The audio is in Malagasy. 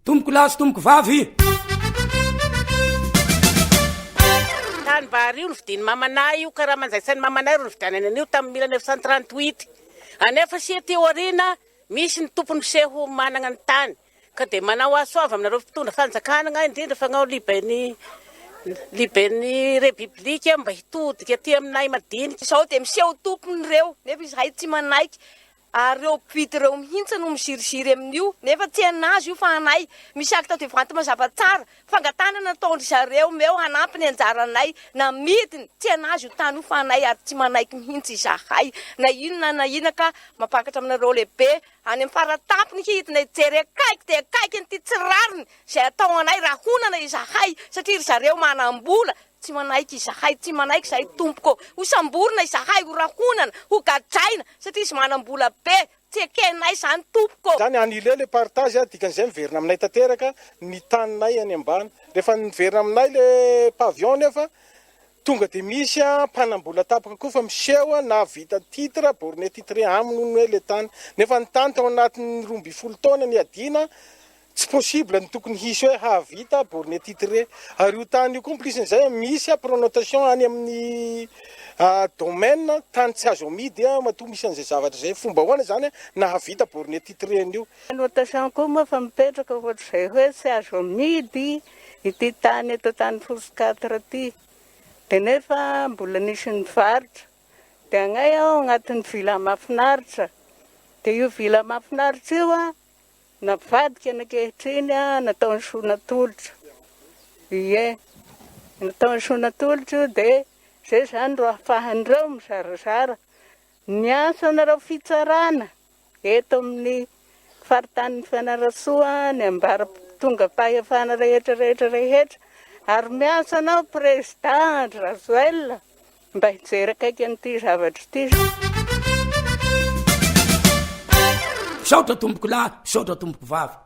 tomboko lahy sy tomboko vavy. Tany vary io novidiny mamanay io, karaha manjaitsany mamanay ro novidianany an'io tamin'ny 1938. Anefa sy teo arina misy ny tompony seho manana ny tany, ka dia manao asoava aminareo fitondra fanjakana indrindra fanao liben'ny repiblika mba hitodika aty aminay madinika. Izao dia miseho tompony reo, nefa izahay tsy manaiky. Ary reo mpivity reo mihitsy no misiriziry amin'io, nefa tsy anazy io fa anay. Misy akta dia vanty mazava tsara, fangatanana nataondry zareo meo hanampy ny anjaranay, na midiny tsy anazy io tany io fa anay ary tsy manaiky mihitsy izahay. Na inona ka mampakatra aminareo lehibe, any amin'ny faratampony hidina ijery akaiky dia akaiky nyity tsirariny, izay atao anay rahonana izahay, satria zareo manam-bola. Tsy manaiky izahay, tsy manaiky izahay tompoko, ho samborina izahay, ho rahonana, ho gadraina, satria izy manam-bola be, tsy ekenay izany tompoko. Zany anile le partage dikan'izay miverina aminay tanteraka ny taninay any ambany. Rehefa miverina aminay le pavion nefa tonga dia misy mpanam-bola tapaka koa fa miseho na vita titre, borné titre aminy hoe le tany. Nefa ny tany tao anatin'ny 12 taona ny adina, tsy possible ny tokony hisy hoe havita borné titre. Ary io tany io komplisin'izay misy pronotation any amin'ny domaine tany tsy azo amidy matoa misy an'izay zavatra zay. Fomba hoana zany na havita borné titre an'io. Notation koa moa fa mipetraka ohatr'izay hoe tsy azo amidy ity tany eto tany Fosikatra ity. Dia nefa mbola nisy ny varitra. Dia agnay aho agnatin'ny vila mahafinaritra. Dia io vila mahafinaritra io navadika ankehitriny nataony sonatolotra. Ie, nataony sonatolotra dia zay zany ro ahafahan'ireo mizarazara. Niasa nareo fitsarana eto amin'ny faritany Fianarantsoa ny ambara tonga fahefana rehetra. Ary miasa anao président Rajoelina mba hijery akaiky an'ity zavatra ity. Saotra tomboko lahy, saotra tomboko vavy.